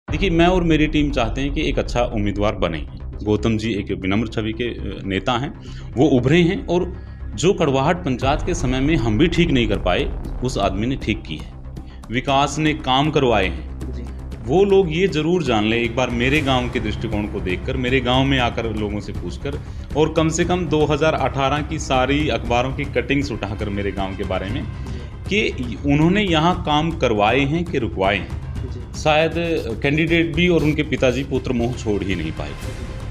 देखिए, मैं और मेरी टीम चाहते हैं कि एक अच्छा उम्मीदवार बने। गौतम जी एक विनम्र छवि के नेता हैं, वो उभरे हैं और जो कड़वाहट पंचायत के समय में हम भी ठीक नहीं कर पाए, उस आदमी ने ठीक की है। विकास ने काम करवाए हैं। जी, वो लोग ये ज़रूर जान लें एक बार मेरे गाँव के दृष्टिकोण को देखकर, मेरे गाँव में आकर लोगों से पूछकर और कम से कम 2018 की सारी अखबारों की कटिंग्स उठाकर मेरे गाँव के बारे में कि उन्होंने यहाँ काम करवाए हैं कि रुकवाए हैं। जी, शायद कैंडिडेट भी और उनके पिताजी पुत्र मोह छोड़ ही नहीं पाए।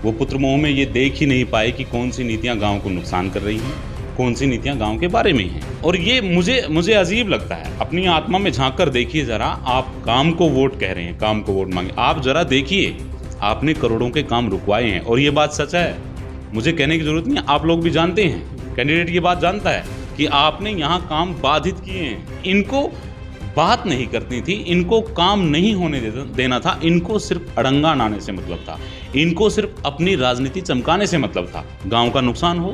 वो पुत्र मोह में ये देख ही नहीं पाए कि कौन सी नीतियाँ गाँव को नुकसान कर रही हैं, कौन सी नीतियाँ गाँव के बारे में हैं। और ये मुझे अजीब लगता है। अपनी आत्मा में झाँक कर देखिए ज़रा, आप काम को वोट कह रहे हैं, काम को वोट मांगे। आप ज़रा देखिए, आपने करोड़ों के काम रुकवाए हैं और ये बात सच है। मुझे कहने की ज़रूरत नहीं है, आप लोग भी जानते हैं, कैंडिडेट ये बात जानता है कि आपने यहाँ काम बाधित किए हैं। इनको बात नहीं करनी थी, इनको काम नहीं होने देना था, इनको सिर्फ अड़ंगा अड़ाने से मतलब था, इनको सिर्फ अपनी राजनीति चमकाने से मतलब था। गांव का नुकसान हो,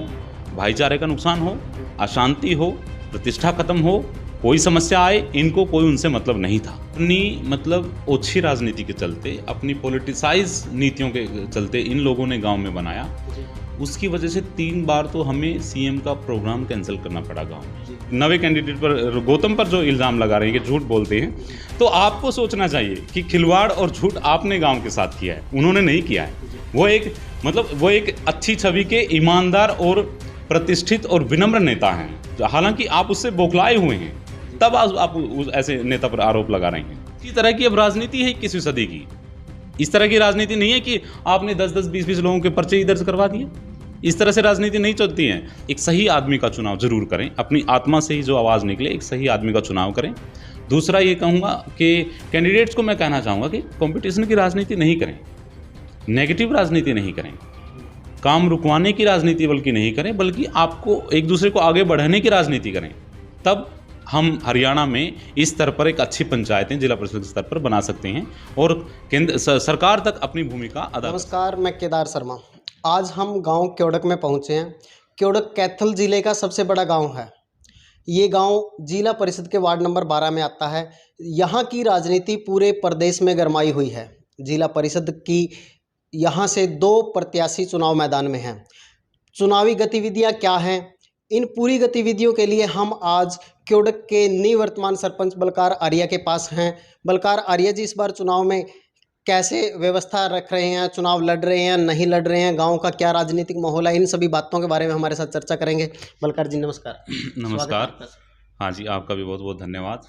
भाईचारे का नुकसान हो, अशांति हो, प्रतिष्ठा खत्म हो, कोई समस्या आए, इनको कोई उनसे मतलब नहीं था। अपनी मतलब ओछी राजनीति के चलते, अपनी पॉलिटिसाइज नीतियों के चलते इन लोगों ने गांव में बनाया। उसकी वजह से 3 बार तो हमें सीएम का प्रोग्राम कैंसिल करना पड़ा गांव में। नवे कैंडिडेट पर, गौतम पर जो इल्ज़ाम लगा रहे हैं कि झूठ बोलते हैं, तो आपको सोचना चाहिए कि खिलवाड़ और झूठ आपने गांव के साथ किया है, उन्होंने नहीं किया है। वो एक अच्छी छवि के ईमानदार और प्रतिष्ठित और विनम्र नेता हैं। हालांकि आप उससे बौखलाए हुए हैं, तब आप उस ऐसे नेता पर आरोप लगा रहे हैं। इसी तरह की अब राजनीति है 21वीं सदी की। इस तरह की राजनीति नहीं है कि आपने 10-10, 20-20 लोगों के पर्चे ही दर्ज करवा दिए। इस तरह से राजनीति नहीं चलती है। एक सही आदमी का चुनाव जरूर करें, अपनी आत्मा से ही जो आवाज़ निकले, एक सही आदमी का चुनाव करें। दूसरा ये कहूँगा कि कैंडिडेट्स को मैं कहना चाहूँगा कि कंपटीशन की राजनीति नहीं करें, नेगेटिव राजनीति नहीं करें, काम रुकवाने की राजनीति बल्कि नहीं करें, बल्कि आपको एक दूसरे को आगे बढ़ाने की राजनीति करें। तब हम हरियाणा में इस स्तर पर एक अच्छी पंचायतें जिला परिषद के स्तर पर बना सकते हैं और केंद्र सरकार तक अपनी भूमिका अदा। नमस्कार, मैं केदार शर्मा। आज हम गांव क्योड़क में पहुंचे हैं। क्योड़क कैथल ज़िले का सबसे बड़ा गांव है। ये गांव जिला परिषद के वार्ड नंबर 12 में आता है। यहाँ की राजनीति पूरे प्रदेश में गरमाई हुई है। जिला परिषद की यहाँ से 2 प्रत्याशी चुनाव मैदान में हैं। चुनावी गतिविधियाँ क्या हैं, इन पूरी गतिविधियों के लिए हम आज क्योड़क के निवर्तमान सरपंच बलकार आर्या के पास हैं। बलकार आर्या जी, इस बार चुनाव में कैसे व्यवस्था रख रहे हैं, चुनाव लड़ रहे हैं, नहीं लड़ रहे हैं, गांव का क्या राजनीतिक माहौल है, इन सभी बातों के बारे में हमारे साथ चर्चा करेंगे। बलकार जी नमस्कार। नमस्कार। हाँ जी, आपका भी बहुत बहुत धन्यवाद।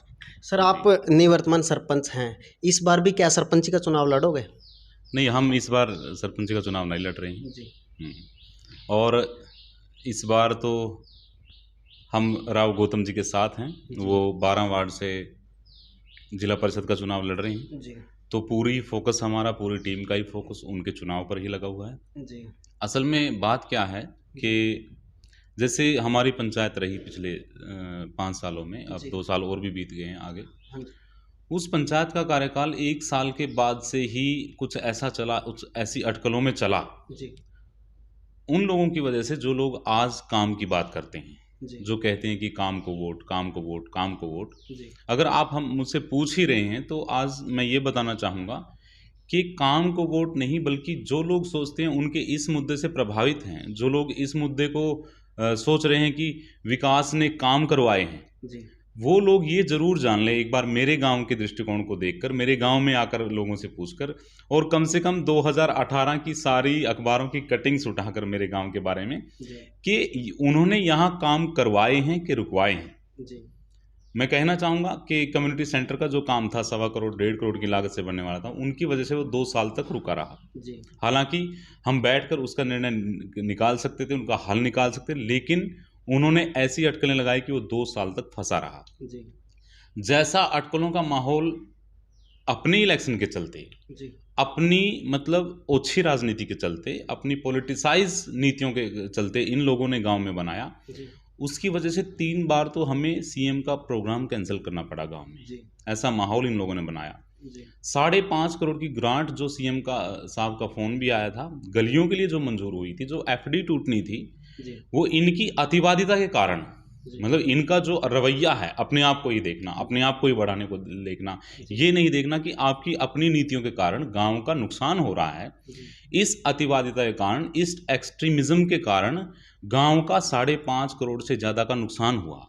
सर, आप निवर्तमान सरपंच हैं, इस बार भी क्या सरपंची का चुनाव लड़ोगे? नहीं, हम इस बार सरपंच का चुनाव नहीं लड़ रहे हैं जी। और इस बार तो हम राव गौतम जी के साथ हैं। वो 12 वार्ड से जिला परिषद का चुनाव लड़ रहे हैं जी। तो पूरी फोकस हमारा, पूरी टीम का ही फोकस उनके चुनाव पर ही लगा हुआ है। जी। असल में बात क्या है कि जैसे हमारी पंचायत रही पिछले 5 सालों में, अब 2 साल और भी बीत गए हैं आगे। उस पंचायत का कार्यकाल 1 साल के बाद से ही कुछ ऐसा चला, कुछ ऐसी अटकलों में चला जी। उन लोगों की वजह से जो लोग आज काम की बात करते हैं, जी। जो कहते हैं कि काम को वोट, काम को वोट, काम को वोट। जी। अगर आप हम मुझसे पूछ ही रहे हैं तो आज मैं ये बताना चाहूँगा कि काम को वोट नहीं, बल्कि जो लोग सोचते हैं उनके इस मुद्दे से प्रभावित हैं, जो लोग इस मुद्दे को सोच रहे हैं कि विकास ने काम करवाए हैं, जी। वो लोग ये ज़रूर जान लें एक बार मेरे गांव के दृष्टिकोण को देखकर, मेरे गांव में आकर लोगों से पूछकर और कम से कम 2018 की सारी अखबारों की कटिंग्स उठाकर मेरे गांव के बारे में कि उन्होंने यहाँ काम करवाए हैं कि रुकवाए हैं। जी। मैं कहना चाहूँगा कि कम्युनिटी सेंटर का जो काम था 1.25 करोड़ 1.5 करोड़ की लागत से बनने वाला था, उनकी वजह से वो 2 साल तक रुका रहा। जी। हालांकि हम बैठकर उसका निर्णय निकाल सकते थे, उनका हल निकाल सकते थे, लेकिन उन्होंने ऐसी अटकलें लगाई कि वो 2 साल तक फंसा रहा। जी। जैसा अटकलों का माहौल अपनी इलेक्शन के चलते, जी। अपनी मतलब ओछी राजनीति के चलते, अपनी पॉलिटिसाइज नीतियों के चलते इन लोगों ने गांव में बनाया। जी। उसकी वजह से 3 बार तो हमें सीएम का प्रोग्राम कैंसिल करना पड़ा गांव में। जी। ऐसा माहौल इन लोगों ने बनाया। जी। 5.5 करोड़ की ग्रांट जो सीएम का साहब का फोन भी आया था, गलियों के लिए जो मंजूर हुई थी, जो एफडी टूटनी थी, जी। वो इनकी अतिवादिता के कारण मतलब इनका जो रवैया है, अपने आप को ही देखना, अपने आप को ही बढ़ाने को देखना, ये नहीं देखना कि आपकी अपनी नीतियों के कारण गांव का नुकसान हो रहा है। इस अतिवादिता के कारण, इस एक्सट्रीमिज्म के कारण गांव का 5.5 करोड़ से ज़्यादा का नुकसान हुआ।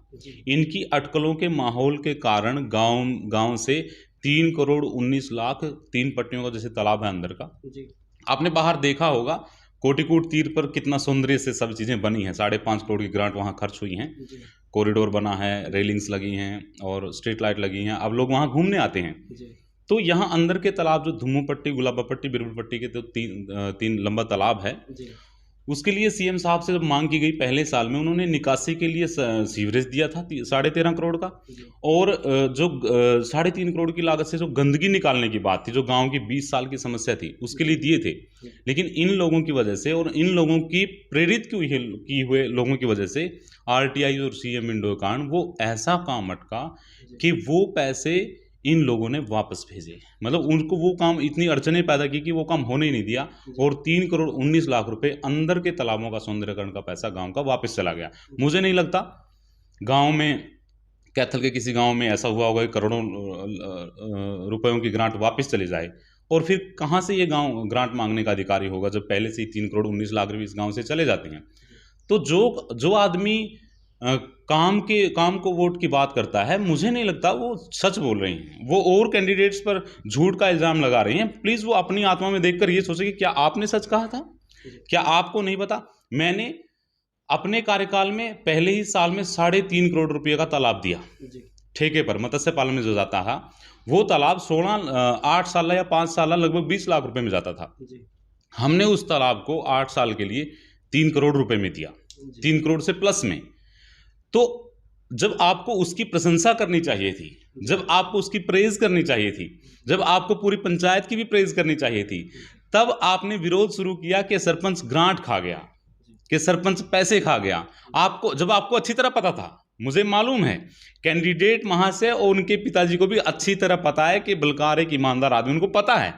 इनकी अटकलों के माहौल के कारण गांव से 3 करोड़ 19 लाख 3 पट्टियों का जैसे तालाब है अंदर का, आपने बाहर देखा होगा, कोटिकूट तीर पर कितना सौंदर्य से सब चीज़ें बनी हैं। 5.5 करोड़ की ग्रांट वहाँ खर्च हुई हैं, कॉरिडोर बना है, रेलिंग्स लगी हैं और स्ट्रीट लाइट लगी हैं। अब लोग वहाँ घूमने आते हैं। तो यहाँ अंदर के तालाब जो धुम्मू पट्टी, गुलाबा पट्टी, बिरबल पट्टी के तो तीन लंबा तालाब है, उसके लिए सीएम साहब से जब मांग की गई पहले साल में, उन्होंने निकासी के लिए सीवरेज दिया था 13.5 करोड़ का, और जो 3.5 करोड़ की लागत से जो गंदगी निकालने की बात थी, जो गांव की 20 साल की समस्या थी, उसके लिए दिए थे। लेकिन इन लोगों की वजह से और इन लोगों की प्रेरित की हुए लोगों की वजह से आरटीआई और सीएम विंडो के कारण वो ऐसा काम अटका कि वो पैसे इन लोगों ने वापस भेजे। मतलब उनको वो काम इतनी अड़चने पैदा की कि वो काम होने ही नहीं दिया, और 3 करोड़ 19 लाख रुपए अंदर के तालाबों का सौंदर्यकरण का पैसा गांव का वापस चला गया। मुझे नहीं लगता गांव में, कैथल के किसी गांव में ऐसा हुआ होगा कि करोड़ों रुपयों की ग्रांट वापस चली जाए, और फिर कहाँ से ये गांव ग्रांट मांगने का अधिकारी होगा जब पहले से ही 3 करोड़ 19 लाख रुपये इस गाँव से चले जाते हैं। तो जो आदमी काम को वोट की बात करता है, मुझे नहीं लगता वो सच बोल रहे हैं। वो और कैंडिडेट्स पर झूठ का इल्ज़ाम लगा रहे हैं। प्लीज़ वो अपनी आत्मा में देखकर ये सोचे कि क्या आपने सच कहा था, क्या आपको नहीं पता। मैंने अपने कार्यकाल में पहले ही साल में 3.5 करोड़ रुपये का तालाब दिया ठेके पर, मत्स्य पालन में जो जाता था वो तालाब 8 साल या 5 साल लगभग 20 लाख रुपए में जाता था। हमने उस तालाब को 8 साल के लिए 3 करोड़ रुपए में दिया, 3 करोड़ से प्लस में। तो जब आपको उसकी प्रशंसा करनी चाहिए थी, जब आपको उसकी प्रेज करनी चाहिए थी, जब आपको पूरी पंचायत की भी प्रेज करनी चाहिए थी, तब आपने विरोध शुरू किया कि सरपंच ग्रांट खा गया, कि सरपंच पैसे खा गया। जब आपको अच्छी तरह पता था, मुझे मालूम है कैंडिडेट महाशय और उनके पिताजी को भी अच्छी तरह पता है कि बलकार एक ईमानदार आदमी, उनको पता है।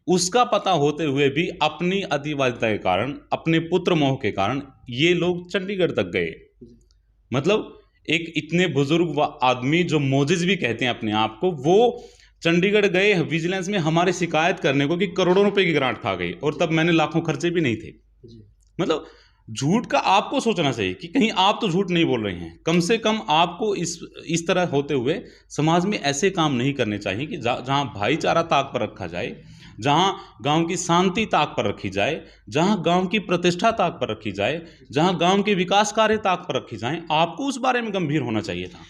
उसका पता होते हुए भी अपनी अतिवादिता के कारण, अपने पुत्र मोह के कारण ये लोग चंडीगढ़ तक गए। मतलब एक इतने बुजुर्ग आदमी जो मोजिज भी कहते हैं अपने आप को, वो चंडीगढ़ गए विजिलेंस में हमारी शिकायत करने को कि करोड़ों रुपए की ग्रांट खा गई, और तब मैंने लाखों खर्चे भी नहीं थे। मतलब झूठ का आपको सोचना चाहिए कि कहीं आप तो झूठ नहीं बोल रहे हैं। कम से कम आपको इस तरह होते हुए समाज में ऐसे काम नहीं करने चाहिए कि जहां भाईचारा ताक पर रखा जाए, जहां गांव की शांति ताक पर रखी जाए, जहां गांव की प्रतिष्ठा ताक पर रखी जाए, जहां गांव के विकास कार्य ताक पर रखी जाए। आपको उस बारे में गंभीर होना चाहिए था।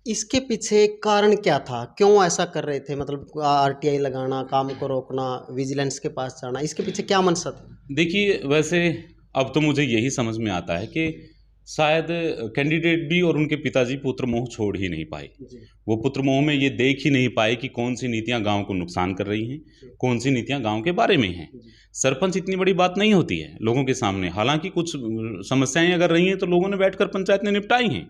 इसके पीछे कारण क्या था, क्यों ऐसा कर रहे थे? मतलब आरटीआई लगाना, काम को रोकना, विजिलेंस के पास जाना, इसके पीछे क्या मंशा था? देखिए, वैसे अब तो मुझे यही समझ में आता है कि शायद कैंडिडेट भी और उनके पिताजी पुत्र मोह छोड़ ही नहीं पाए। वो पुत्र मोह में ये देख ही नहीं पाए कि कौन सी नीतियां गांव को नुकसान कर रही हैं, कौन सी नीतियां गांव के बारे में हैं। सरपंच इतनी बड़ी बात नहीं होती है लोगों के सामने। हालांकि कुछ समस्याएं अगर रही हैं तो लोगों ने बैठकर पंचायत में निपटाई हैं,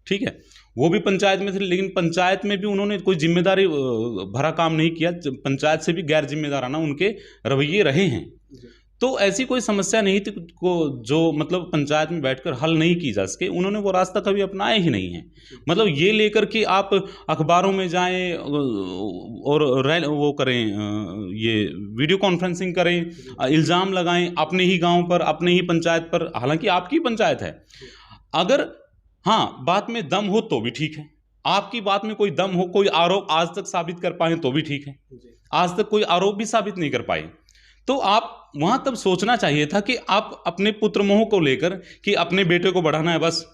ठीक है, वो भी पंचायत में थे, लेकिन पंचायत में भी उन्होंने कोई जिम्मेदारी भरा काम नहीं किया। पंचायत से भी गैर जिम्मेदाराना उनके रवैये रहे हैं। तो ऐसी कोई समस्या नहीं थी को जो मतलब पंचायत में बैठकर हल नहीं की जा सके, उन्होंने वो रास्ता कभी अपनाया ही नहीं है। मतलब ये लेकर कि आप अखबारों में जाएं और वो करें, ये वीडियो कॉन्फ्रेंसिंग करें, इल्ज़ाम लगाएं अपने ही गांव पर, अपने ही पंचायत पर, हालांकि आपकी पंचायत है। अगर हाँ बात में दम हो तो भी ठीक है, आपकी बात में कोई दम हो, कोई आरोप आज तक साबित कर पाए तो भी ठीक है। आज तक कोई आरोप भी साबित नहीं कर पाए, तो आप वहां तब सोचना चाहिए था कि आप अपने पुत्र मोह को लेकर कि अपने बेटे को बढ़ाना है, बस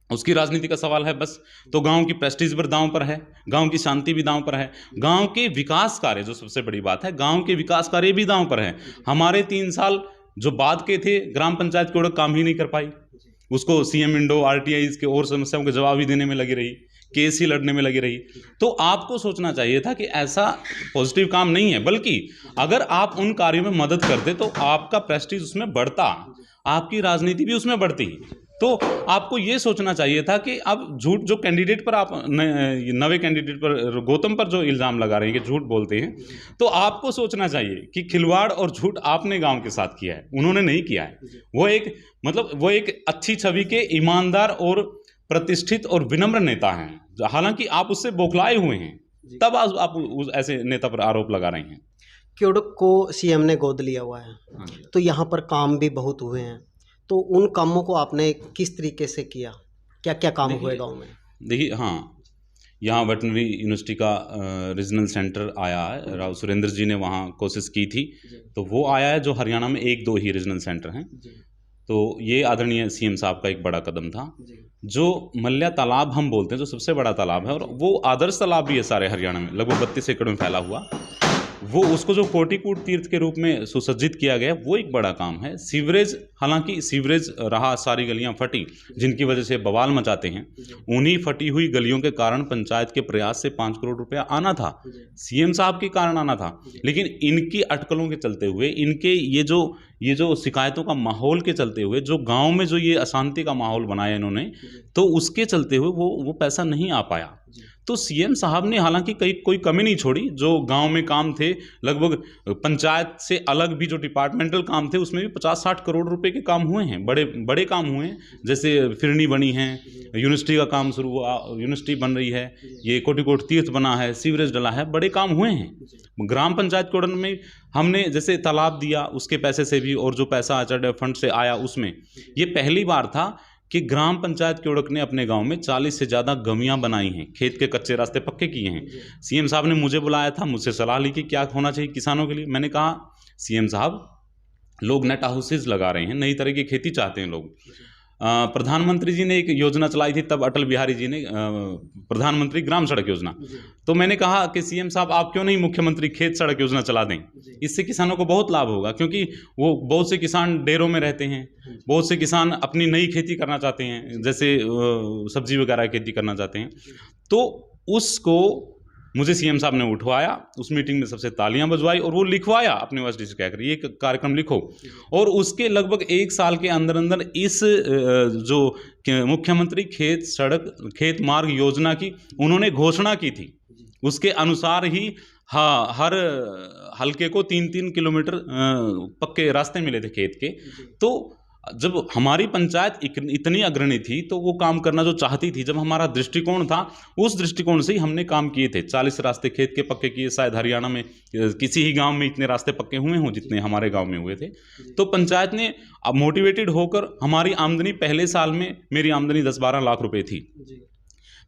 उसकी राजनीति का सवाल है बस, तो गांव की प्रेस्टीज पर दांव पर है, गांव की शांति भी दांव पर है, गांव के विकास कार्य जो सबसे बड़ी बात है, गांव के विकास कार्य भी दांव पर है। हमारे 3 साल जो बाद के थे, ग्राम पंचायत की ओर काम ही नहीं कर पाई, उसको सीएम विंडो, आरटीआई के और समस्याओं के जवाब ही देने में लगी रही, केस ही लड़ने में लगी रही। तो आपको सोचना चाहिए था कि ऐसा पॉजिटिव काम नहीं है, बल्कि अगर आप उन कार्यों में मदद करते तो आपका प्रेस्टीज उसमें बढ़ता, आपकी राजनीति भी उसमें बढ़ती। तो आपको ये सोचना चाहिए था कि अब झूठ जो कैंडिडेट पर आप नवे कैंडिडेट पर, गौतम पर जो इल्ज़ाम लगा रहे हैं कि झूठ बोलते हैं, तो आपको सोचना चाहिए कि खिलवाड़ और झूठ आपने गांव के साथ किया है, उन्होंने नहीं किया है। वो एक अच्छी छवि के ईमानदार और प्रतिष्ठित और विनम्र नेता हैं, हालांकि आप उससे बौखलाए हुए हैं, तब आप उस ऐसे नेता पर आरोप लगा रहे हैं। क्योड़क को सीएम ने गोद लिया हुआ है, तो यहाँ पर काम भी बहुत हुए हैं, तो उन कामों को आपने किस तरीके से किया, क्या क्या काम हुए गांव में? देखिए, हाँ, यहाँ वेटनरी यूनिवर्सिटी का रीजनल सेंटर आया है, राव सुरेंद्र जी ने वहाँ कोशिश की थी, तो वो आया है, जो हरियाणा में 1-2 ही रीजनल सेंटर हैं। तो ये आदरणीय सीएम साहब का एक बड़ा कदम था। जो मल्या तालाब हम बोलते हैं, जो सबसे बड़ा तालाब है और वो आदर्श तालाब भी है सारे हरियाणा में, लगभग 32 एकड़ में फैला हुआ, वो उसको जो कोटिकूट तीर्थ के रूप में सुसज्जित किया गया, वो एक बड़ा काम है। सीवरेज, हालांकि सीवरेज रहा, सारी गलियां फटी, जिनकी वजह से बवाल मचाते हैं, उन्हीं फटी हुई गलियों के कारण पंचायत के प्रयास से 5 करोड़ रुपया आना था, सीएम साहब के कारण आना था, लेकिन इनकी अटकलों के चलते हुए, इनके ये जो शिकायतों का माहौल के चलते हुए, जो गांव में जो ये अशांति का माहौल बनाया इन्होंने, तो उसके चलते हुए वो पैसा नहीं आ पाया। तो सीएम साहब ने हालांकि कोई कमी नहीं छोड़ी, जो गांव में काम थे, लगभग पंचायत से अलग भी जो डिपार्टमेंटल काम थे, उसमें भी 50-60 करोड़ रुपए के काम हुए हैं, बड़े बड़े काम हुए हैं। जैसे फिरनी बनी है, यूनिवर्सिटी का काम शुरू हुआ, यूनिवर्सिटी बन रही है, ये कोटिकोट तीर्थ बना है, सीवरेज डला है, बड़े काम हुए हैं। ग्राम पंचायत कोडन में हमने जैसे तालाब दिया, उसके पैसे से भी, और जो पैसा आचार्य फंड से आया उसमें, ये पहली बार था कि ग्राम पंचायत क्योड़क ने अपने गांव में 40 से ज़्यादा गमियां बनाई हैं, खेत के कच्चे रास्ते पक्के किए हैं। सीएम साहब ने मुझे बुलाया था, मुझसे सलाह ली कि क्या होना चाहिए किसानों के लिए। मैंने कहा, सीएम साहब, लोग नेट हाउसेज लगा रहे हैं, नई तरह की खेती चाहते हैं लोग। प्रधानमंत्री जी ने एक योजना चलाई थी, तब अटल बिहारी जी ने, प्रधानमंत्री ग्राम सड़क योजना। तो मैंने कहा कि सीएम साहब, आप क्यों नहीं मुख्यमंत्री खेत सड़क योजना चला दें, इससे किसानों को बहुत लाभ होगा, क्योंकि वो बहुत से किसान डेरों में रहते हैं, बहुत से किसान अपनी नई खेती करना चाहते हैं, जैसे सब्जी वगैरह खेती करना चाहते हैं। तो उसको मुझे सीएम साहब ने उठवाया, उस मीटिंग में सबसे तालियां बजवाई और वो लिखवाया अपने वरिष्ठ से कहकर, ये कार्यक्रम लिखो। और उसके लगभग 1 साल के अंदर अंदर इस जो मुख्यमंत्री खेत मार्ग योजना की उन्होंने घोषणा की थी, उसके अनुसार ही, हाँ, हर हलके को 3-3 किलोमीटर पक्के रास्ते मिले थे खेत के। तो जब हमारी पंचायत इतनी अग्रणी थी, तो वो काम करना जो चाहती थी, जब हमारा दृष्टिकोण था, उस दृष्टिकोण से ही हमने काम किए थे। 40 रास्ते खेत के पक्के किए, शायद हरियाणा में किसी ही गांव में इतने रास्ते पक्के हुए हों जितने हमारे गांव में हुए थे। तो पंचायत ने अब मोटिवेटेड होकर, हमारी आमदनी पहले साल में, मेरी आमदनी 10-12 लाख रुपए थी,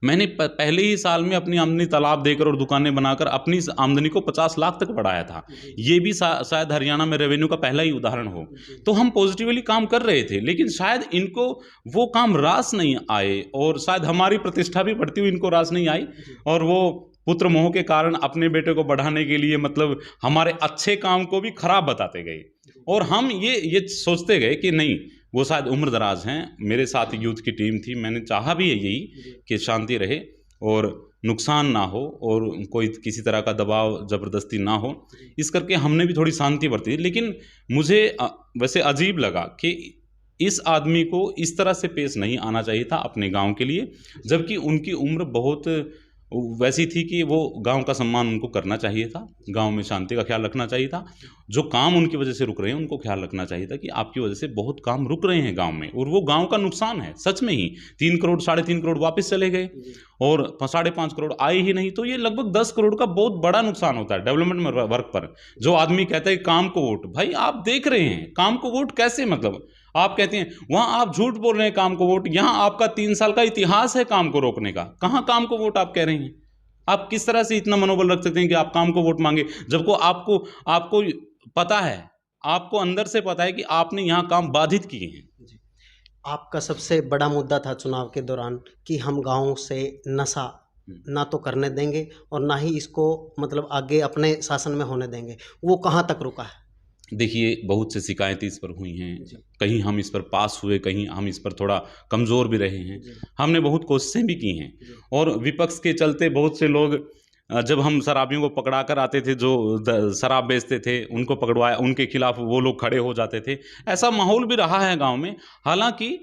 मैंने पहले ही साल में अपनी आमदनी तालाब देकर और दुकानें बनाकर अपनी आमदनी को 50 लाख तक बढ़ाया था। ये भी शायद हरियाणा में रेवेन्यू का पहला ही उदाहरण हो। तो हम पॉजिटिवली काम कर रहे थे, लेकिन शायद इनको वो काम रास नहीं आए, और शायद हमारी प्रतिष्ठा भी बढ़ती हुई इनको रास नहीं आई, और वो पुत्र मोह के कारण अपने बेटे को बढ़ाने के लिए, मतलब हमारे अच्छे काम को भी खराब बताते गए। और हम ये सोचते गए कि नहीं, वो शायद उम्र दराज हैं, मेरे साथ यूथ की टीम थी, मैंने चाहा भी है यही कि शांति रहे और नुकसान ना हो, और कोई किसी तरह का दबाव ज़बरदस्ती ना हो, इस करके हमने भी थोड़ी शांति बरती। लेकिन मुझे वैसे अजीब लगा कि इस आदमी को इस तरह से पेश नहीं आना चाहिए था अपने गांव के लिए, जबकि उनकी उम्र बहुत वैसी थी कि वो गांव का सम्मान उनको करना चाहिए था, गांव में शांति का ख्याल रखना चाहिए था। जो काम उनकी वजह से रुक रहे हैं, उनको ख्याल रखना चाहिए था कि आपकी वजह से बहुत काम रुक रहे हैं गांव में, और वो गांव का नुकसान है सच में ही। 3 करोड़ 3.5 करोड़ वापस चले गए, और 5.5 करोड़ आए ही नहीं, तो ये लगभग 10 करोड़ का बहुत बड़ा नुकसान होता है डेवलपमेंट में वर्क पर। जो आदमी कहता है काम को वोट, भाई आप देख रहे हैं काम को वोट कैसे, मतलब आप कहते हैं वहां आप झूठ बोल रहे हैं काम को वोट, यहां आपका 3 साल का इतिहास है काम को रोकने का, कहां काम को वोट आप कह रहे हैं। आप किस तरह से इतना मनोबल रख सकते हैं कि आप काम को वोट मांगे, जबकि आपको पता है, आपको अंदर से पता है कि आपने यहां काम बाधित किए हैं। आपका सबसे बड़ा मुद्दा था चुनाव के दौरान कि हम गांव से नशा ना तो करने देंगे और ना ही इसको मतलब आगे अपने शासन में होने देंगे, वो कहां तक रुका है? देखिए, बहुत से शिकायतें इस पर हुई हैं, कहीं हम इस पर पास हुए, कहीं हम इस पर थोड़ा कमज़ोर भी रहे हैं, हमने बहुत कोशिशें भी की हैं। और विपक्ष के चलते बहुत से लोग, जब हम शराबियों को पकड़ा कर आते थे, जो शराब बेचते थे, उनको पकड़वाया, उनके खिलाफ वो लोग खड़े हो जाते थे। ऐसा माहौल भी रहा है गांव में। हालांकि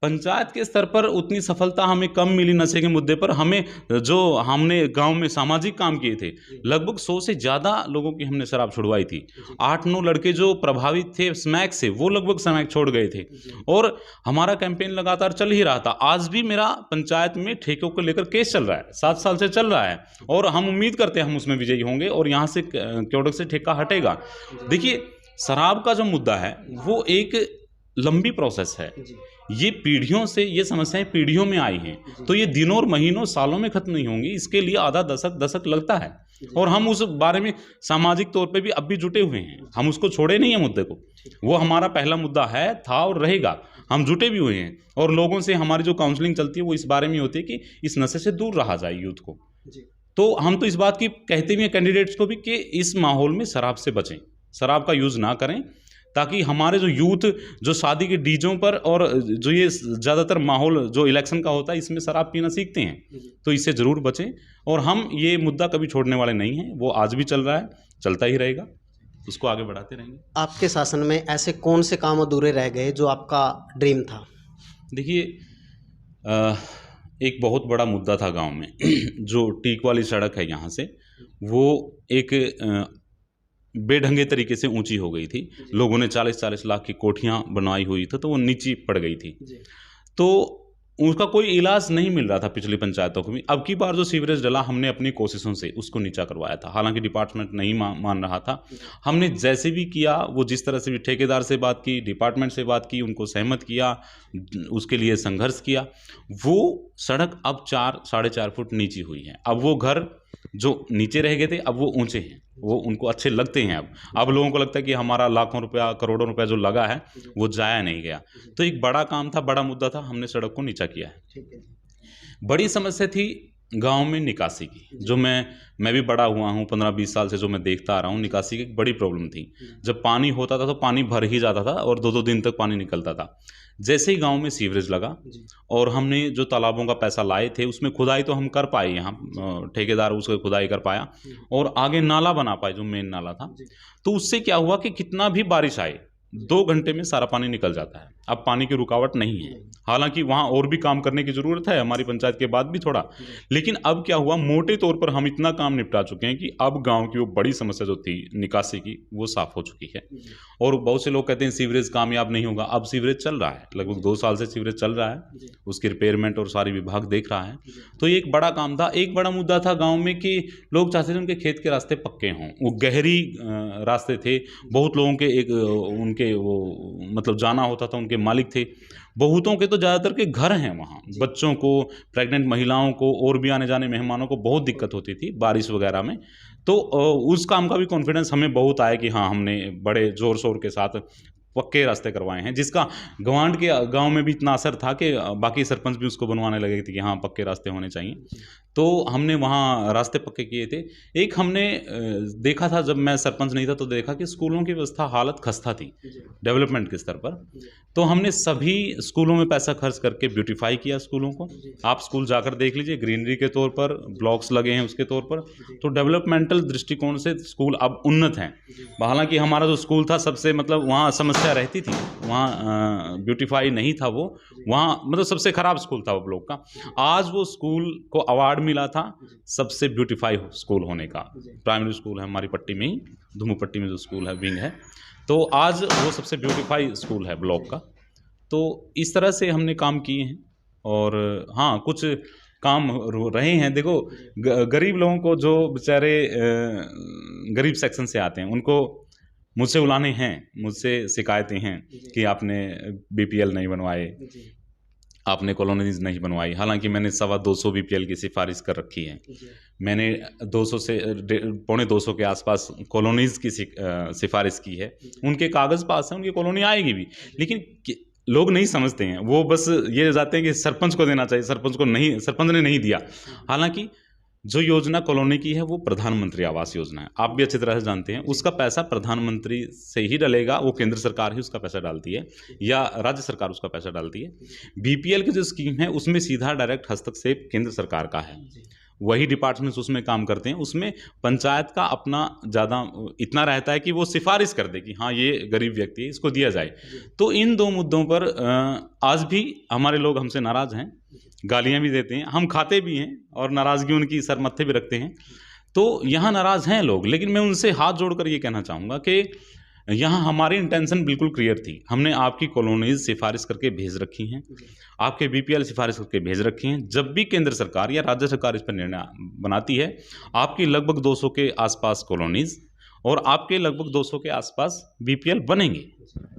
पंचायत के स्तर पर उतनी सफलता हमें कम मिली नशे के मुद्दे पर। हमें जो हमने गांव में सामाजिक काम किए थे, लगभग 100 से ज़्यादा लोगों की हमने शराब छुड़वाई थी। 8-9 लड़के जो प्रभावित थे स्मैक से, वो लगभग स्मैक छोड़ गए थे और हमारा कैंपेन लगातार चल ही रहा था। आज भी मेरा पंचायत में ठेकों को लेकर केस चल रहा है, 7 साल से चल रहा है और हम उम्मीद करते हैं हम उसमें विजयी होंगे और यहाँ से क्योड़क से ठेका हटेगा। देखिए, शराब का जो मुद्दा है वो एक लंबी प्रोसेस है। ये पीढ़ियों से, ये समस्याएं पीढ़ियों में आई हैं, तो ये दिनों और महीनों सालों में खत्म नहीं होंगी। इसके लिए आधा दशक लगता है और हम उस बारे में सामाजिक तौर पे भी अब भी जुटे हुए हैं। हम उसको छोड़े नहीं है मुद्दे को, वो हमारा पहला मुद्दा है, था और रहेगा। हम जुटे भी हुए हैं और लोगों से हमारी जो काउंसलिंग चलती है वो इस बारे में होती है कि इस नशे से दूर रहा जाए यूथ को। तो हम तो इस बात की कहते भी हैं कैंडिडेट्स को भी कि इस माहौल में शराब से बचें, शराब का यूज़ ना करें, ताकि हमारे जो यूथ जो शादी के डीजों पर और जो ये ज़्यादातर माहौल जो इलेक्शन का होता है इसमें शराब पीना सीखते हैं, तो इससे ज़रूर बचें। और हम ये मुद्दा कभी छोड़ने वाले नहीं हैं, वो आज भी चल रहा है, चलता ही रहेगा, उसको आगे बढ़ाते रहेंगे। आपके शासन में ऐसे कौन से काम अधूरे रह गए जो आपका ड्रीम था? देखिए, एक बहुत बड़ा मुद्दा था गांव में जो टीक वाली सड़क है यहाँ से, वो एक बेढंगे तरीके से ऊंची हो गई थी। लोगों ने 40-40 लाख की कोठियां बनवाई हुई थी, तो वो नीची पड़ गई थी, तो उसका कोई इलाज नहीं मिल रहा था पिछली पंचायतों को भी। अब की बार जो सीवरेज डला, हमने अपनी कोशिशों से उसको नीचा करवाया था, हालांकि डिपार्टमेंट नहीं मान रहा था। हमने जैसे भी किया, वो जिस तरह से भी ठेकेदार से बात की, डिपार्टमेंट से बात की, उनको सहमत किया, उसके लिए संघर्ष किया, वो सड़क अब 4-4.5 फुट नीची हुई है। अब वो घर जो नीचे रह गए थे अब वो ऊंचे हैं, वो उनको अच्छे लगते हैं। अब लोगों को लगता है कि हमारा लाखों रुपया, करोड़ों रुपया जो लगा है वो जाया नहीं गया। तो एक बड़ा काम था, बड़ा मुद्दा था, हमने सड़क को नीचा किया है। बड़ी समस्या थी गांव में निकासी की, जो मैं भी बड़ा हुआ हूँ, 15-20 साल से जो मैं देखता आ रहा हूँ, निकासी की एक बड़ी प्रॉब्लम थी। जब पानी होता था तो पानी भर ही जाता था और 2-2 दिन तक पानी निकलता था। जैसे ही गांव में सीवरेज लगा और हमने जो तालाबों का पैसा लाए थे उसमें खुदाई तो हम कर पाए, यहाँ ठेकेदार उसको खुदाई कर पाया और आगे नाला बना पाए, जो मेन नाला था। तो उससे क्या हुआ कि कितना भी बारिश आए 2 घंटे में सारा पानी निकल जाता है। अब पानी की रुकावट नहीं है, हालांकि वहाँ और भी काम करने की ज़रूरत है हमारी पंचायत के बाद भी थोड़ा, लेकिन अब क्या हुआ, मोटे तौर पर हम इतना काम निपटा चुके हैं कि अब गांव की वो बड़ी समस्या जो थी निकासी की, वो साफ़ हो चुकी है। और बहुत से लोग कहते हैं सीवरेज कामयाब नहीं होगा, अब सीवरेज चल रहा है, लगभग 2 साल से सीवरेज चल रहा है, उसकी रिपेयरमेंट और सारी विभाग देख रहा है। तो ये एक बड़ा काम था। एक बड़ा मुद्दा था गाँव में कि लोग चाहते थे उनके खेत के रास्ते पक्के हों, वो गहरी रास्ते थे, बहुत लोगों के उनके वो मतलब जाना होता था, उनके मालिक थे। बहुतों के तो ज़्यादातर के घर हैं वहाँ, बच्चों को, प्रेग्नेंट महिलाओं को और भी आने जाने मेहमानों को बहुत दिक्कत होती थी बारिश वगैरह में। तो उस काम का भी कॉन्फिडेंस हमें बहुत आया कि हाँ, हमने बड़े ज़ोर शोर के साथ पक्के रास्ते करवाए हैं, जिसका गवांड के गांव में भी इतना असर था कि बाकी सरपंच भी उसको बनवाने लगे थे कि हाँ, पक्के रास्ते होने चाहिए। तो हमने वहाँ रास्ते पक्के किए थे। एक हमने देखा था, जब मैं सरपंच नहीं था तो देखा कि स्कूलों की व्यवस्था हालत खस्ता थी डेवलपमेंट के स्तर पर। तो हमने सभी स्कूलों में पैसा खर्च करके ब्यूटीफाई किया स्कूलों को। आप स्कूल जाकर देख लीजिए, ग्रीनरी के तौर पर ब्लॉक्स लगे हैं उसके तौर पर। तो डेवलपमेंटल दृष्टिकोण से स्कूल अब उन्नत हैं। हालांकि हमारा जो स्कूल था सबसे मतलब वहाँ समस्या रहती थी, वहाँ ब्यूटीफाई नहीं था, वो वहाँ मतलब सबसे ख़राब स्कूल था वो ब्लॉक का। आज वो स्कूल को अवार्ड मिला था सबसे ब्यूटीफाई स्कूल होने का। प्राइमरी स्कूल है हमारी पट्टी में ही, धुमू-पट्टी में जो स्कूल है विंग है, तो आज वो सबसे ब्यूटीफाई स्कूल है ब्लॉक का। तो इस तरह से हमने काम किए हैं। और हाँ, कुछ काम रहे हैं। देखो, गरीब लोगों को, जो बेचारे गरीब सेक्शन से आते हैं, उनको मुझसे उलाने हैं, मुझसे शिकायतें हैं कि आपने बीपीएल नहीं बनवाए, आपने कॉलोनीज नहीं बनवाई। हालांकि मैंने 225 बीपीएल की सिफारिश कर रखी है। मैंने 200 से 250 के आसपास कॉलोनीज की सिफारिश की है। उनके कागज़ पास हैं, उनकी कॉलोनी आएगी भी, लेकिन लोग नहीं समझते हैं। वो बस ये जाते हैं कि सरपंच को देना चाहिए, सरपंच ने नहीं दिया। हालांकि जो योजना कॉलोनी की है वो प्रधानमंत्री आवास योजना है, आप भी अच्छी तरह से जानते हैं। उसका पैसा प्रधानमंत्री से ही डलेगा, वो केंद्र सरकार ही उसका पैसा डालती है या राज्य सरकार उसका पैसा डालती है। बीपीएल की जो स्कीम है उसमें सीधा डायरेक्ट हस्तक्षेप केंद्र सरकार का है। वही डिपार्टमेंट्स उसमें काम करते हैं, उसमें पंचायत का अपना ज़्यादा इतना रहता है कि वो सिफारिश कर दे कि हाँ ये गरीब व्यक्ति है, इसको दिया जाए। तो इन दो मुद्दों पर आज भी हमारे लोग हमसे नाराज़ हैं, गालियाँ भी देते हैं, हम खाते भी हैं और नाराज़गी उनकी सर मत्थे भी रखते हैं। तो यहाँ नाराज़ हैं लोग, लेकिन मैं उनसे हाथ जोड़कर ये कहना चाहूँगा कि यहाँ हमारी इंटेंशन बिल्कुल क्लियर थी। हमने आपकी कॉलोनीज सिफारिश करके भेज रखी हैं, आपके बीपीएल सिफारिश करके भेज रखी हैं। जब भी केंद्र सरकार या राज्य सरकार इस पर निर्णय बनाती है, आपकी लगभग 200 के आसपास कॉलोनीज और आपके लगभग 200 के आसपास बीपीएल बनेंगे।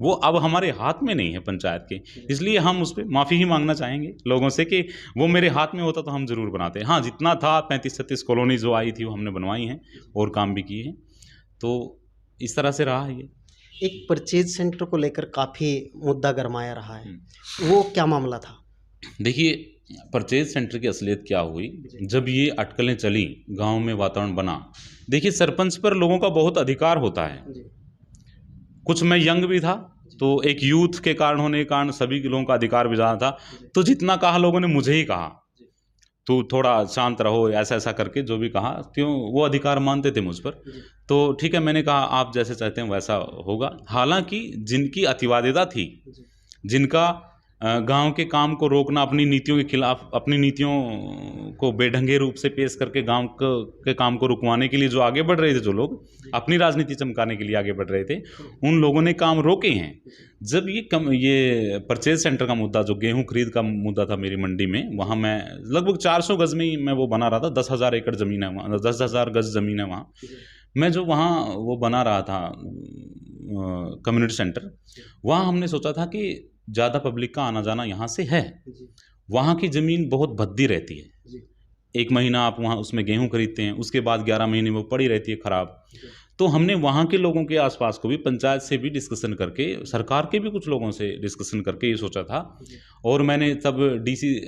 वो अब हमारे हाथ में नहीं है पंचायत के, इसलिए हम उस पर माफ़ी ही मांगना चाहेंगे लोगों से कि वो मेरे हाथ में होता तो हम ज़रूर बनाते। हाँ, जितना था 35-36 कॉलोनी जो आई थी वो हमने बनवाई हैं और काम भी किए हैं। तो इस तरह से रहा है ये। एक परचेज सेंटर को लेकर काफ़ी मुद्दा गरमाया रहा है, वो क्या मामला था? देखिए, परचेज सेंटर की असलियत क्या हुई, जब ये अटकलें चली, गांव में वातावरण बना। देखिए, सरपंच पर लोगों का बहुत अधिकार होता है। कुछ मैं यंग भी था, तो एक यूथ के कारण होने के कारण सभी लोगों का अधिकार भी ज़्यादा था। तो जितना कहा लोगों ने मुझे ही कहा, तो थोड़ा शांत रहो, ऐसा ऐसा करके जो भी कहा, क्यों वो अधिकार मानते थे मुझ पर। तो ठीक है, मैंने कहा आप जैसे चाहते हैं वैसा होगा। हालांकि जिनकी अतिवादिता थी, जिनका गांव के काम को रोकना, अपनी नीतियों के खिलाफ, अपनी नीतियों को बेढंगे रूप से पेश करके गांव के काम को रुकवाने के लिए जो आगे बढ़ रहे थे, जो लोग अपनी राजनीति चमकाने के लिए आगे बढ़ रहे थे, उन लोगों ने काम रोके हैं। जब ये परचेज सेंटर का मुद्दा, जो गेहूं खरीद का मुद्दा था मेरी मंडी में, वहाँ मैं लगभग 400 गज में ही मैं वो बना रहा था। 10,000 एकड़ ज़मीन है वहाँ, 10,000 गज ज़मीन है वहाँ। मैं जो वहाँ वो बना रहा था कम्युनिटी सेंटर, वहाँ हमने सोचा था कि ज़्यादा पब्लिक का आना जाना यहाँ से है, वहाँ की ज़मीन बहुत भद्दी रहती है। 1 महीना आप वहाँ उसमें गेहूँ खरीदते हैं, उसके बाद 11 महीने वो पड़ी रहती है ख़राब। तो हमने वहाँ के लोगों के आसपास को भी, पंचायत से भी डिस्कशन करके, सरकार के भी कुछ लोगों से डिस्कशन करके ये सोचा था। और मैंने तब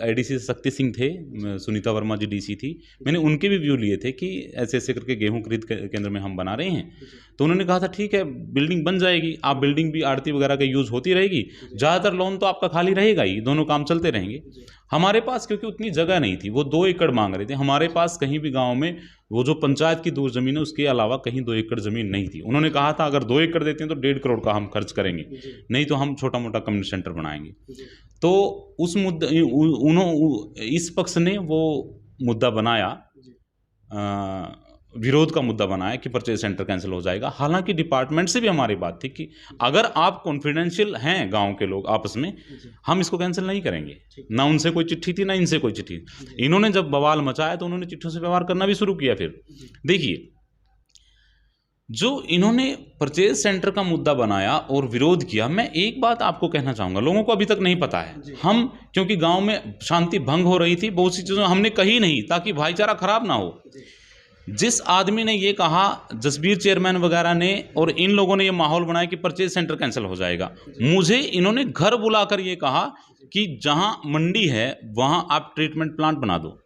आईडीसी शक्ति सिंह थे, सुनीता वर्मा जी डीसी थी, मैंने उनके भी व्यू लिए थे कि ऐसे ऐसे करके गेहूं खरीद केंद्र में हम बना रहे हैं। तो उन्होंने कहा था ठीक है, बिल्डिंग बन जाएगी, आप बिल्डिंग भी आड़ती वगैरह का यूज़ होती रहेगी, ज़्यादातर लोन तो आपका खाली रहेगा ही, दोनों काम चलते रहेंगे। हमारे पास क्योंकि उतनी जगह नहीं थी, वो 2 एकड़ मांग रहे थे, हमारे पास कहीं भी गाँव में वो जो पंचायत की दूर ज़मीन है उसके अलावा कहीं 2 एकड़ ज़मीन नहीं थी। उन्होंने कहा था अगर 2 एकड़ देते हैं तो 1.5 करोड़ का हम खर्च करेंगे, नहीं तो हम छोटा मोटा कम्युनिटी सेंटर बनाएंगे। तो उस मुद्दे इस पक्ष ने वो मुद्दा बनाया, विरोध का मुद्दा बनाया कि परचेज सेंटर कैंसिल हो जाएगा। हालांकि डिपार्टमेंट से भी हमारी बात थी कि अगर आप कॉन्फिडेंशियल हैं, गांव के लोग आपस में, हम इसको कैंसिल नहीं करेंगे। ना उनसे कोई चिट्ठी थी, ना इनसे कोई चिट्ठी। इन्होंने जब बवाल मचाया तो उन्होंने चिट्ठियों से व्यवहार करना भी शुरू किया। फिर देखिए, जो इन्होंने परचेज सेंटर का मुद्दा बनाया और विरोध किया, मैं एक बात आपको कहना चाहूँगा, लोगों को अभी तक नहीं पता है। हम क्योंकि गाँव में शांति भंग हो रही थी, बहुत सी चीज़ें हमने कही नहीं ताकि भाईचारा खराब ना हो। जिस आदमी ने ये कहा, जसबीर चेयरमैन वगैरह ने, और इन लोगों ने ये माहौल बनाया कि परचेज सेंटर कैंसिल हो जाएगा, मुझे इन्होंने घर बुलाकर ये कहा कि जहां मंडी है वहां आप ट्रीटमेंट प्लांट बना दो।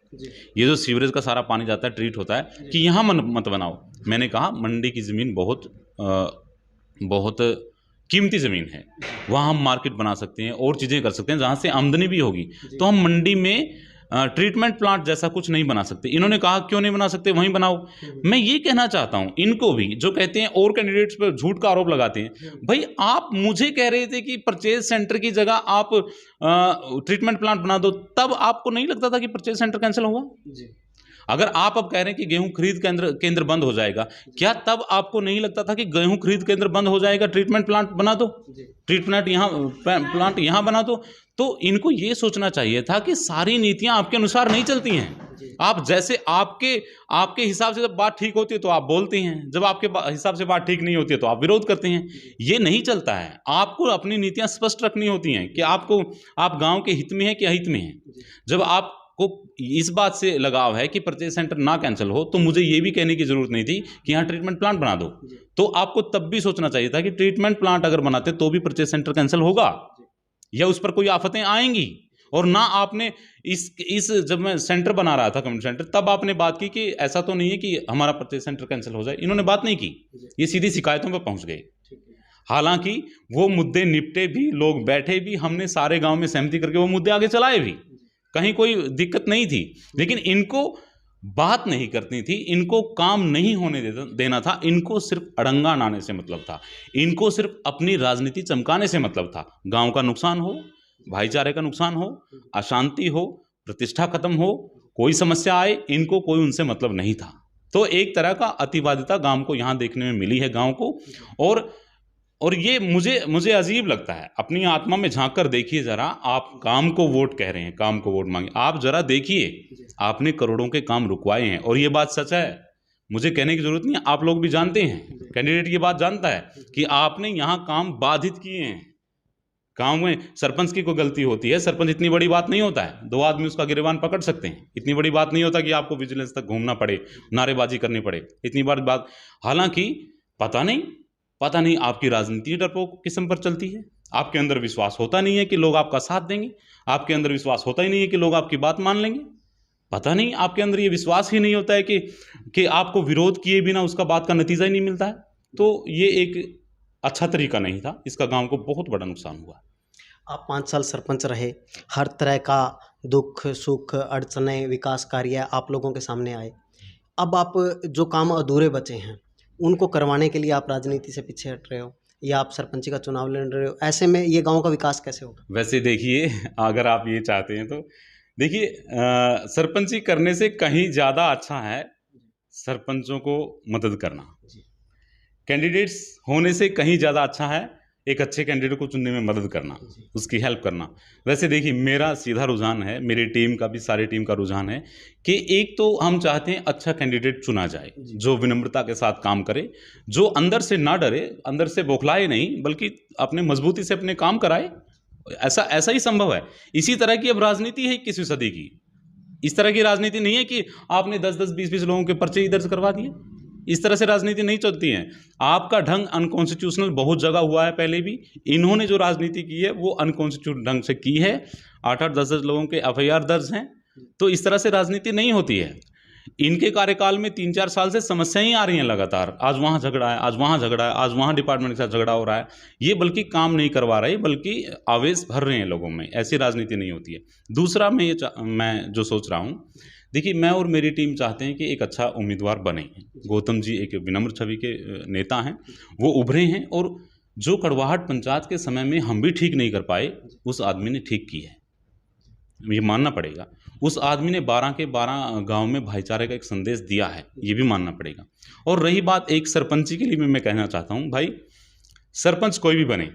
ये जो सीवरेज का सारा पानी जाता है, ट्रीट होता है, कि यहाँ मत बनाओ। मैंने कहा मंडी की ज़मीन बहुत कीमती ज़मीन है, वहाँ हम मार्केट बना सकते हैं और चीज़ें कर सकते हैं जहाँ से आमदनी भी होगी। तो हम मंडी में ट्रीटमेंट प्लांट जैसा कुछ नहीं बना सकते। इन्होंने कहा क्यों नहीं बना सकते, वहीं बनाओ। मैं ये कहना चाहता हूँ इनको भी, जो कहते हैं और कैंडिडेट्स पर झूठ का आरोप लगाते हैं, भाई आप मुझे कह रहे थे कि परचेज सेंटर की जगह आप ट्रीटमेंट प्लांट बना दो, तब आपको नहीं लगता था कि परचेज सेंटर कैंसिल होगा? अगर आप अब कह रहे हैं कि गेहूं खरीद केंद्र बंद हो जाएगा, क्या तब आपको नहीं लगता था कि गेहूं खरीद केंद्र बंद हो जाएगा, ट्रीटमेंट प्लांट बना दो, ट्रीटमेंट प्लांट यहाँ बना दो? तो इनको ये सोचना चाहिए था कि सारी नीतियां आपके अनुसार नहीं चलती हैं। आप जैसे आपके हिसाब से जब बात ठीक होती है तो आप बोलते हैं, जब आपके हिसाब से बात ठीक नहीं होती है तो आप विरोध करते हैं। ये नहीं चलता है। आपको अपनी नीतियां स्पष्ट रखनी होती हैं कि आप गांव के हित में हैं कि अहित में हैं। जब आपको इस बात से लगाव है कि परचेज सेंटर ना कैंसिल हो, तो मुझे ये भी कहने की जरूरत नहीं थी कि यहाँ ट्रीटमेंट प्लांट बना दो। तो आपको तब भी सोचना चाहिए था कि ट्रीटमेंट प्लांट अगर बनाते तो भी परचेज सेंटर कैंसिल होगा या उस पर कोई आफतें आएंगी। और ना आपने इस जब मैं सेंटर बना रहा था, कम्युनिटी सेंटर, तब आपने बात की कि ऐसा तो नहीं है कि हमारा परचेज सेंटर कैंसिल हो जाए। इन्होंने बात नहीं की, ये सीधी शिकायतों पर पहुंच गए। हालांकि वो मुद्दे निपटे भी, लोग बैठे भी, हमने सारे गांव में सहमति करके वो मुद्दे आगे चलाए भी, कहीं कोई दिक्कत नहीं थी। लेकिन इनको बात नहीं करती थी, इनको काम नहीं होने देना था, इनको सिर्फ अड़ंगा नाने से मतलब था, इनको सिर्फ अपनी राजनीति चमकाने से मतलब था। गांव का नुकसान हो, भाईचारे का नुकसान हो, अशांति हो, प्रतिष्ठा खत्म हो, कोई समस्या आए, इनको कोई उनसे मतलब नहीं था। तो एक तरह का अतिवादिता गांव को यहाँ देखने में मिली है गांव को। और ये मुझे अजीब लगता है। अपनी आत्मा में झांक कर देखिए जरा, आप काम को वोट कह रहे हैं, काम को वोट मांगे, आप जरा देखिए आपने करोड़ों के काम रुकवाए हैं, और ये बात सच है, मुझे कहने की जरूरत नहीं है, आप लोग भी जानते हैं, कैंडिडेट ये बात जानता है कि आपने यहाँ काम बाधित किए हैं। गांव में सरपंच की कोई गलती होती है, सरपंच इतनी बड़ी बात नहीं होता है, 2 आदमी उसका गिरबान पकड़ सकते हैं, इतनी बड़ी बात नहीं होता कि आपको विजिलेंस तक घूमना पड़े, नारेबाजी करनी पड़े, इतनी बड़ी बात। हालांकि पता नहीं आपकी राजनीति डरपोक किस्म पर चलती है, आपके अंदर विश्वास होता नहीं है कि लोग आपका साथ देंगे, आपके अंदर विश्वास होता ही नहीं है कि लोग आपकी बात मान लेंगे, पता नहीं आपके अंदर ये विश्वास ही नहीं होता है कि आपको विरोध किए बिना उसका बात का नतीजा ही नहीं मिलता है। तो ये एक अच्छा तरीका नहीं था, इसका गांव को बहुत बड़ा नुकसान हुआ। आप 5 साल सरपंच रहे, हर तरह का दुख सुख अड़चने विकास कार्य आप लोगों के सामने आए। अब आप जो काम अधूरे बचे हैं उनको करवाने के लिए आप राजनीति से पीछे हट रहे हो, या आप सरपंची का चुनाव लड़ रहे हो, ऐसे में ये गांव का विकास कैसे होगा? वैसे देखिए, अगर आप ये चाहते हैं तो देखिए, सरपंची करने से कहीं ज़्यादा अच्छा है सरपंचों को मदद करना। कैंडिडेट्स होने से कहीं ज़्यादा अच्छा है एक अच्छे कैंडिडेट को चुनने में मदद करना, उसकी हेल्प करना। वैसे देखिए, मेरा सीधा रुझान है, मेरी टीम का भी, सारी टीम का रुझान है कि एक तो हम चाहते हैं अच्छा कैंडिडेट चुना जाए, जो विनम्रता के साथ काम करे, जो अंदर से ना डरे, अंदर से बौखलाए नहीं, बल्कि अपने मजबूती से अपने काम कराए। ऐसा ही संभव है। इसी तरह की अब राजनीति है 21वीं सदी की। इस तरह की राजनीति नहीं है कि आपने 10-10, 20-20 लोगों के पर्चे ही दर्ज करवा दिए। इस तरह से राजनीति नहीं चलती है। आपका ढंग अनकॉन्स्टिट्यूशनल बहुत जगह हुआ है पहले भी। इन्होंने जो राजनीति की है वो अनकॉन्स्टिट्यूशनल ढंग से की है। 8-8, 10-10 लोगों के एफआईआर दर्ज हैं। तो इस तरह से राजनीति नहीं होती है। इनके कार्यकाल में 3-4 साल से समस्याएं ही आ रही हैं लगातार। आज वहाँ झगड़ा है, आज वहाँ झगड़ा है, आज वहाँ डिपार्टमेंट के साथ झगड़ा हो रहा है। ये बल्कि काम नहीं करवा रहे, बल्कि आवेश भर रहे हैं लोगों में। ऐसी राजनीति नहीं होती है। दूसरा मैं जो सोच रहा हूँ, देखिए, मैं और मेरी टीम चाहते हैं कि एक अच्छा उम्मीदवार बने। गौतम जी एक विनम्र छवि के नेता हैं, वो उभरे हैं, और जो कड़वाहट पंचायत के समय में हम भी ठीक नहीं कर पाए, उस आदमी ने ठीक की है, ये मानना पड़ेगा। उस आदमी ने 12 के 12 गांव में भाईचारे का एक संदेश दिया है, ये भी मानना पड़ेगा। और रही बात एक सरपंची के लिए भी मैं कहना चाहता हूँ, भाई सरपंच कोई भी बने,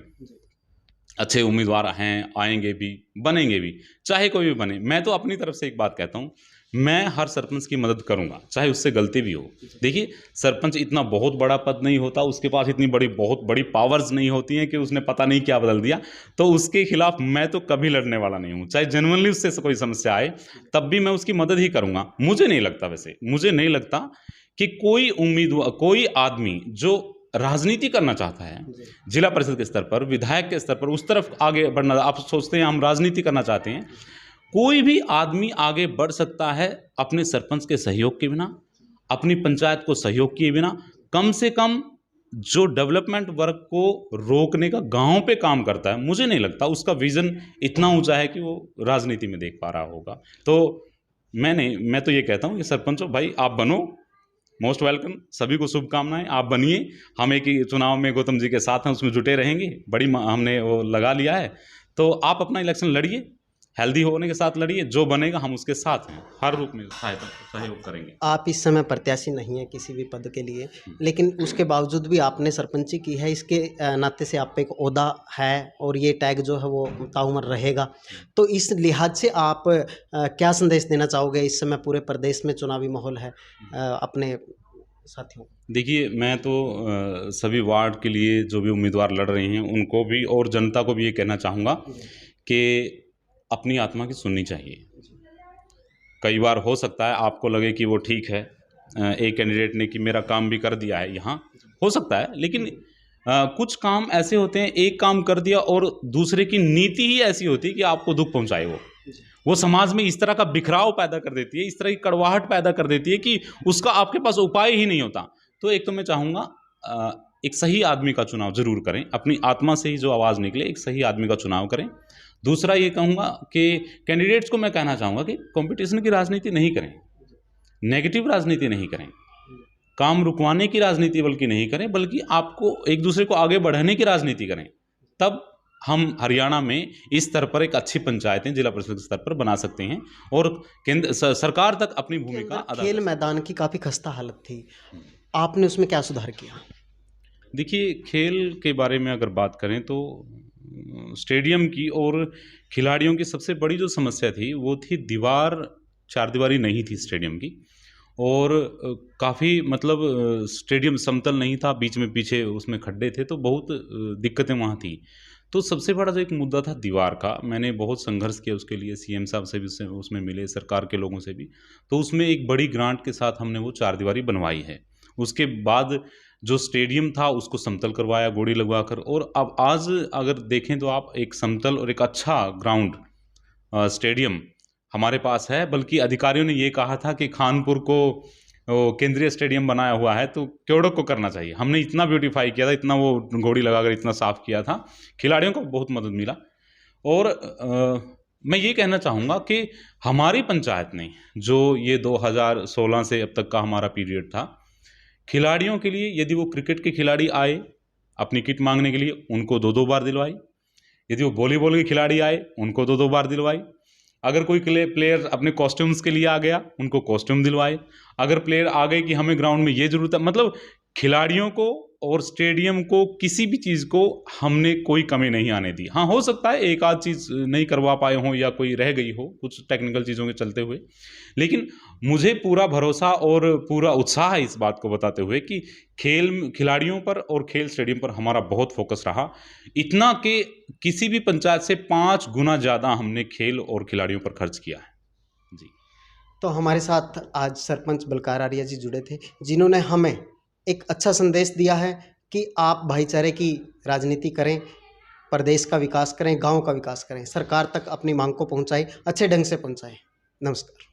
अच्छे उम्मीदवार हैं, आएंगे भी, बनेंगे भी, चाहे कोई भी बने। मैं तो अपनी तरफ से एक बात कहता हूँ, मैं हर सरपंच की मदद करूंगा, चाहे उससे गलती भी हो। देखिए, सरपंच इतना बहुत बड़ा पद नहीं होता, उसके पास इतनी बहुत बड़ी पावर्स नहीं होती हैं कि उसने पता नहीं क्या बदल दिया, तो उसके खिलाफ मैं तो कभी लड़ने वाला नहीं हूँ। चाहे जेन्युइनली उससे कोई समस्या आए, तब भी मैं उसकी मदद ही करूंगा। मुझे नहीं लगता कि कोई उम्मीदवार, कोई आदमी जो राजनीति करना चाहता है, जिला परिषद के स्तर पर, विधायक के स्तर पर, उस तरफ आगे बढ़ना, आप सोचते हैं हम राजनीति करना चाहते हैं, कोई भी आदमी आगे बढ़ सकता है अपने सरपंच के सहयोग के बिना, अपनी पंचायत को सहयोग किए बिना। कम से कम जो डेवलपमेंट वर्क को रोकने का गांव पे काम करता है, मुझे नहीं लगता उसका विजन इतना ऊंचा है कि वो राजनीति में देख पा रहा होगा। तो मैं तो ये कहता हूँ कि सरपंचों भाई, आप बनो, मोस्ट वेलकम, सभी को शुभकामनाएं, आप बनिए। हम एक ही चुनाव में गौतम जी के साथ हैं, उसमें जुटे रहेंगे, बड़ी हमने वो लगा लिया है। तो आप अपना इलेक्शन लड़िए, हेल्दी होने के साथ लड़िए, जो बनेगा हम उसके साथ हैं, हर रूप में सहयोग करेंगे। आप इस समय प्रत्याशी नहीं है किसी भी पद के लिए, लेकिन उसके बावजूद भी आपने सरपंची की है, इसके नाते से आप पे एक ओहदा है और ये टैग जो है वो ताउमर रहेगा। तो इस लिहाज से आप क्या संदेश देना चाहोगे? इस समय पूरे प्रदेश में चुनावी माहौल है अपने साथियों। देखिए, मैं तो सभी वार्ड के लिए जो भी उम्मीदवार लड़ रहे हैं उनको भी और जनता को भी ये कहना चाहूँगा कि अपनी आत्मा की सुननी चाहिए। कई बार हो सकता है आपको लगे कि वो ठीक है, एक कैंडिडेट ने कि मेरा काम भी कर दिया है, यहाँ हो सकता है, लेकिन कुछ काम ऐसे होते हैं, एक काम कर दिया और दूसरे की नीति ही ऐसी होती है कि आपको दुख पहुंचाए। वो समाज में इस तरह का बिखराव पैदा कर देती है, इस तरह की कड़वाहट पैदा कर देती है कि उसका आपके पास उपाय ही नहीं होता। तो एक तो मैं चाहूँगा एक सही आदमी का चुनाव जरूर करें, अपनी आत्मा से ही जो आवाज़ निकले, एक सही आदमी का चुनाव करें। दूसरा ये कहूँगा कि कैंडिडेट्स को मैं कहना चाहूँगा कि कंपटीशन की राजनीति नहीं करें। नेगेटिव राजनीति नहीं करें, काम रुकवाने की राजनीति बल्कि नहीं करें, बल्कि आपको एक दूसरे को आगे बढ़ाने की राजनीति करें। तब हम हरियाणा में इस स्तर पर एक अच्छी पंचायतें जिला परिषद स्तर पर बना सकते हैं और केंद्र सरकार तक अपनी भूमिका अदा। खेल मैदान की काफ़ी खस्ता हालत थी, आपने उसमें क्या सुधार किया? देखिए, खेल के बारे में अगर बात करें तो स्टेडियम की और खिलाड़ियों की सबसे बड़ी जो समस्या थी वो थी चारदीवारी नहीं थी स्टेडियम की, और काफ़ी मतलब स्टेडियम समतल नहीं था, बीच में पीछे उसमें खड्डे थे, तो बहुत दिक्कतें वहाँ थी। तो सबसे बड़ा जो एक मुद्दा था दीवार का, मैंने बहुत संघर्ष किया उसके लिए, सीएम साहब से भी उसमें मिले, सरकार के लोगों से भी, तो उसमें एक बड़ी ग्रांट के साथ हमने वो चारदीवारी बनवाई है। उसके बाद जो स्टेडियम था उसको समतल करवाया गोड़ी लगवाकर, और अब आज अगर देखें तो आप एक समतल और एक अच्छा ग्राउंड स्टेडियम हमारे पास है। बल्कि अधिकारियों ने ये कहा था कि खानपुर को केंद्रीय स्टेडियम बनाया हुआ है तो क्योड़क को करना चाहिए। हमने इतना ब्यूटीफाई किया था, इतना वो घोड़ी लगाकर इतना साफ किया था, खिलाड़ियों को बहुत मदद मिला। और मैं ये कहना चाहूँगा कि हमारी पंचायत ने जो ये 2016 से अब तक का हमारा पीरियड था, खिलाड़ियों के लिए यदि वो क्रिकेट के खिलाड़ी आए अपनी किट मांगने के लिए, उनको 2-2 बार दिलवाई। यदि वो वॉलीबॉल के खिलाड़ी आए उनको 2-2 बार दिलवाई। अगर कोई प्लेयर अपने कॉस्ट्यूम्स के लिए आ गया उनको कॉस्ट्यूम दिलवाए। अगर प्लेयर आ गए कि हमें ग्राउंड में ये ज़रूरत है, मतलब खिलाड़ियों को और स्टेडियम को किसी भी चीज़ को हमने कोई कमी नहीं आने दी। हाँ, हो सकता है एक आध चीज़ नहीं करवा पाए हों या कोई रह गई हो कुछ टेक्निकल चीज़ों के चलते हुए, लेकिन मुझे पूरा भरोसा और पूरा उत्साह है इस बात को बताते हुए कि खिलाड़ियों पर और खेल स्टेडियम पर हमारा बहुत फोकस रहा। इतना कि किसी भी पंचायत से 5 गुना ज़्यादा हमने खेल और खिलाड़ियों पर खर्च किया है जी। तो हमारे साथ आज सरपंच बलकार आर्या जी जुड़े थे, जिन्होंने हमें एक अच्छा संदेश दिया है कि आप भाईचारे की राजनीति करें, प्रदेश का विकास करें, गांव का विकास करें, सरकार तक अपनी मांग को पहुंचाएं, अच्छे ढंग से पहुंचाएं। नमस्कार।